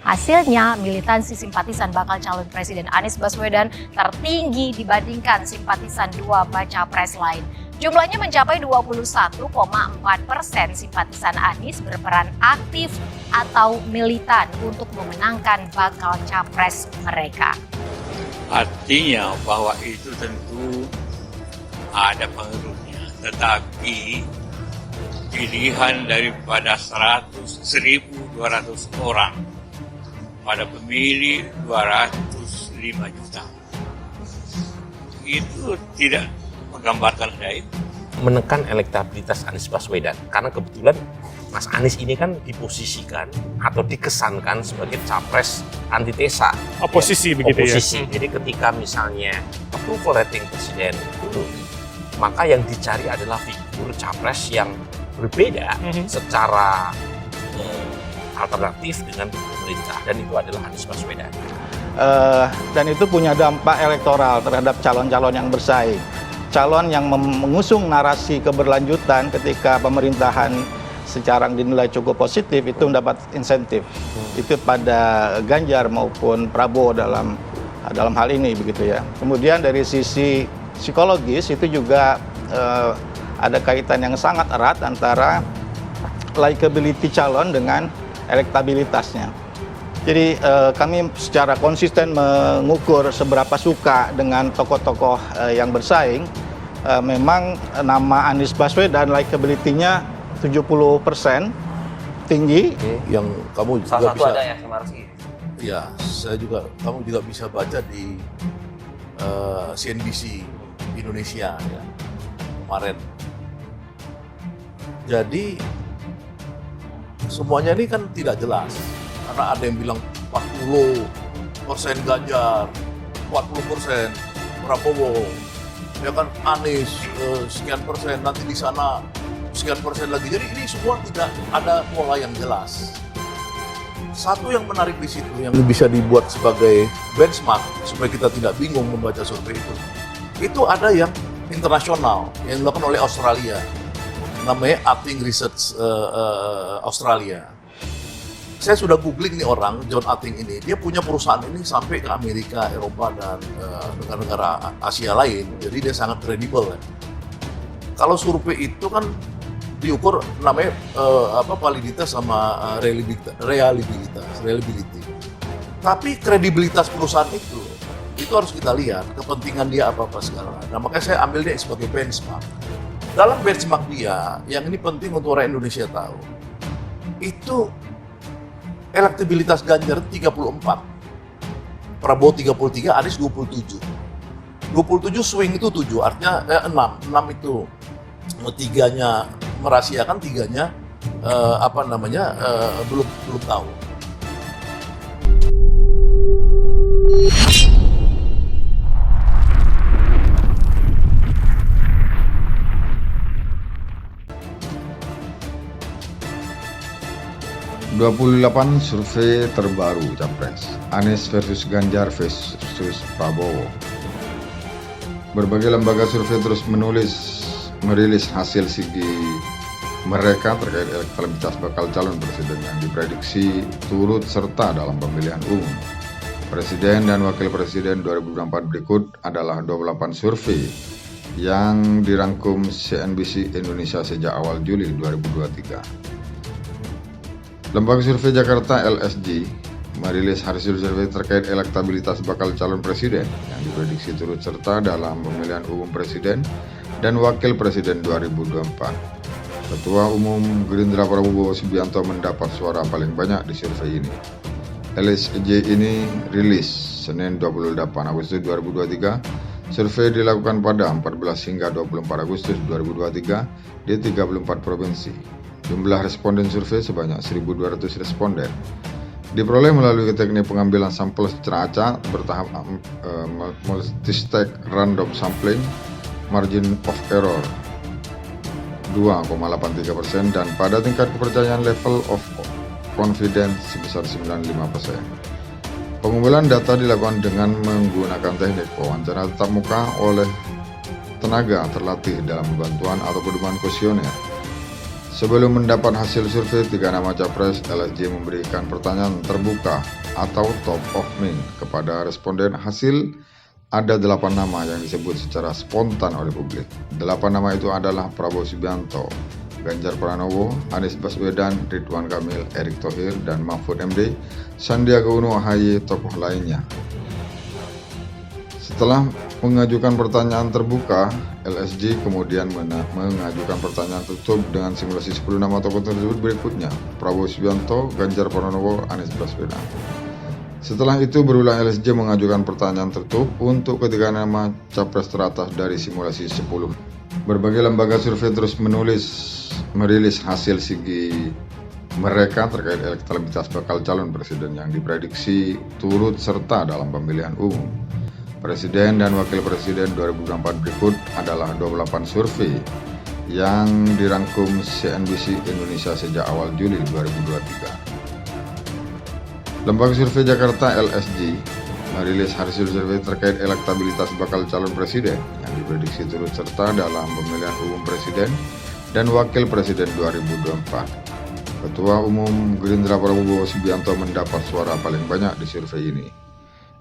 Hasilnya, militansi simpatisan bakal calon Presiden Anies Baswedan tertinggi dibandingkan simpatisan dua baca pres lain. Jumlahnya mencapai 21,4% simpatisan Anies berperan aktif atau militan untuk memenangkan bakal capres mereka. Artinya bahwa itu tentu ada pengaruhnya, tetapi pilihan daripada 1.200 orang pada pemilih 205 juta itu tidak menggambarkan dari menekan elektabilitas Anies Baswedan, karena kebetulan Mas Anies ini kan diposisikan atau dikesankan sebagai capres antitesa, oposisi ya, begitu oposisi. ya. Jadi ketika misalnya approval rating presiden turun, maka yang dicari adalah figur capres yang berbeda secara alternatif dengan pemerintah, dan itu adalah Anies Baswedan. Dan itu punya dampak elektoral terhadap calon-calon yang bersaing. Calon yang mengusung narasi keberlanjutan ketika pemerintahan sekarang dinilai cukup positif itu mendapat insentif. Itu pada Ganjar maupun Prabowo dalam hal ini begitu ya. Kemudian dari sisi psikologis itu juga ada kaitan yang sangat erat antara likability calon dengan elektabilitasnya. Jadi kami secara konsisten mengukur seberapa suka dengan tokoh-tokoh yang bersaing. Memang nama Anies Baswedan likability-nya 70% tinggi. Yang kamu juga Salah satu bisa, ada ya sama Rizky. ya saya juga, kamu juga bisa baca di CNBC Indonesia ya kemarin. Jadi semuanya ini kan tidak jelas, karena ada yang bilang 40% Ganjar, 40% Prabowo, ya kan Anies sekian persen, nanti di sana sekian persen lagi. Jadi ini semua tidak ada pola yang jelas. Satu yang menarik di situ yang bisa dibuat sebagai benchmark supaya kita tidak bingung membaca survei itu ada yang internasional yang dilakukan oleh Australia, namanya Ating Research Australia. Saya sudah googling nih orang, John Ating ini, dia punya perusahaan ini sampai ke Amerika, Eropa, dan negara-negara Asia lain, jadi dia sangat kredibel ya. Kalau survei itu kan diukur namanya validitas sama reliability. Tapi kredibilitas perusahaan itu harus kita lihat kepentingan dia apa segala. Nah makanya saya ambil dia sebagai benchmark. Dalam benchmark dia, yang ini penting untuk orang Indonesia tahu, itu elektabilitas Ganjar 34, Prabowo 33, Anies 27. 27 swing itu 7, artinya 6 itu tiganya merahasiakan, tiganya belum tahu. ...28 survei terbaru Capres, Anies versus Ganjar versus Prabowo. Berbagai lembaga survei terus merilis hasil sigi mereka terkait elektabilitas bakal calon presiden yang diprediksi turut serta dalam pemilihan umum presiden dan wakil presiden 2024 berikut adalah 28 survei yang dirangkum CNBC Indonesia sejak awal Juli 2023. Lembaga Survei Jakarta LSJ merilis hasil survei terkait elektabilitas bakal calon presiden yang diprediksi turut serta dalam pemilihan umum presiden dan wakil presiden 2024. Ketua Umum Gerindra Prabowo Subianto mendapat suara paling banyak di survei ini. LSJ ini rilis Senin 28 Agustus 2023. Survei dilakukan pada 14 hingga 24 Agustus 2023 di 34 provinsi. Jumlah responden survei sebanyak 1.200 responden. Diperoleh melalui teknik pengambilan sampel secara acak bertahap multi-stage random sampling, margin of error 2,83% dan pada tingkat kepercayaan level of confidence sebesar 95%. Pengumpulan data dilakukan dengan menggunakan teknik wawancara tatap muka oleh tenaga terlatih dalam bantuan atau pedoman kuesioner. Sebelum mendapat hasil survei 3 nama capres, LSJ memberikan pertanyaan terbuka atau top of mind kepada responden. Hasil ada 8 nama yang disebut secara spontan oleh publik. 8 nama itu adalah Prabowo Subianto, Ganjar Pranowo, Anies Baswedan, Ridwan Kamil, Erick Thohir, dan Mahfud MD, Sandiaga Uno, AHY, tokoh lainnya. Setelah mengajukan pertanyaan terbuka, LSJ kemudian mengajukan pertanyaan tertutup dengan simulasi 10 nama tokoh tersebut berikutnya: Prabowo Subianto, Ganjar Pranowo, Anies Baswedan. Setelah itu berulang LSJ mengajukan pertanyaan tertutup untuk ketiga nama capres teratas dari simulasi 10. Berbagai lembaga survei terus merilis hasil sigi mereka terkait elektabilitas bakal calon presiden yang diprediksi turut serta dalam pemilihan umum Presiden dan Wakil Presiden 2024 berikut adalah 28 survei yang dirangkum CNBC Indonesia sejak awal Juli 2023. Lembaga Survei Jakarta LSJ merilis hasil survei terkait elektabilitas bakal calon presiden yang diprediksi turut serta dalam pemilihan umum presiden dan wakil presiden 2024. Ketua Umum Gerindra Prabowo Subianto mendapat suara paling banyak di survei ini.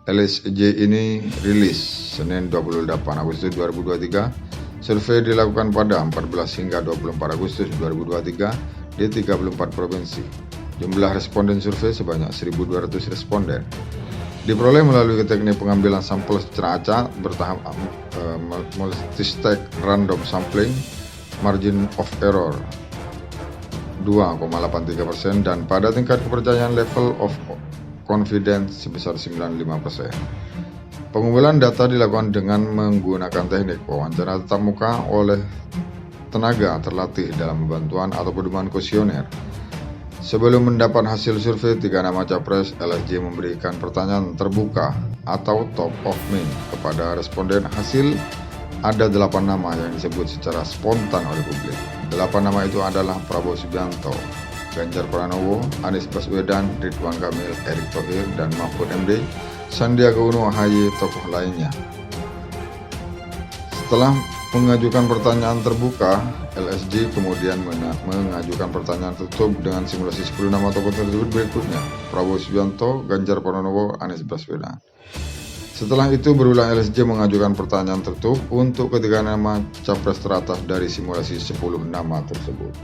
LSJ ini rilis Senin 28 Agustus 2023. Survei dilakukan pada 14 hingga 24 Agustus 2023 di 34 provinsi. Jumlah responden survei sebanyak 1.200 responden. Diperoleh melalui teknik pengambilan sampel secara acak bertahap multi-stage random sampling, margin of error 2,83% dan pada tingkat kepercayaan level of confidence sebesar 95%. Pengumpulan data dilakukan dengan menggunakan teknik wawancara tatap muka oleh tenaga terlatih dalam bantuan atau pedoman kuesioner. Sebelum mendapat hasil survei 3 nama capres, LSJ memberikan pertanyaan terbuka atau top of mind kepada responden. Hasil ada 8 nama yang disebut secara spontan oleh publik. 8 nama itu adalah Prabowo Subianto, Ganjar Pranowo, Anies Baswedan, Ridwan Kamil, Erick Thohir, dan Mahfud MD, Sandiaga Uno, AHY, tokoh lainnya. Setelah mengajukan pertanyaan terbuka, LSJ kemudian mengajukan pertanyaan tertutup dengan simulasi 10 nama tokoh tersebut berikutnya: Prabowo Subianto, Ganjar Pranowo, Anies Baswedan. Setelah itu berulang LSJ mengajukan pertanyaan tertutup untuk ketiga nama capres teratas dari simulasi 10 nama tersebut.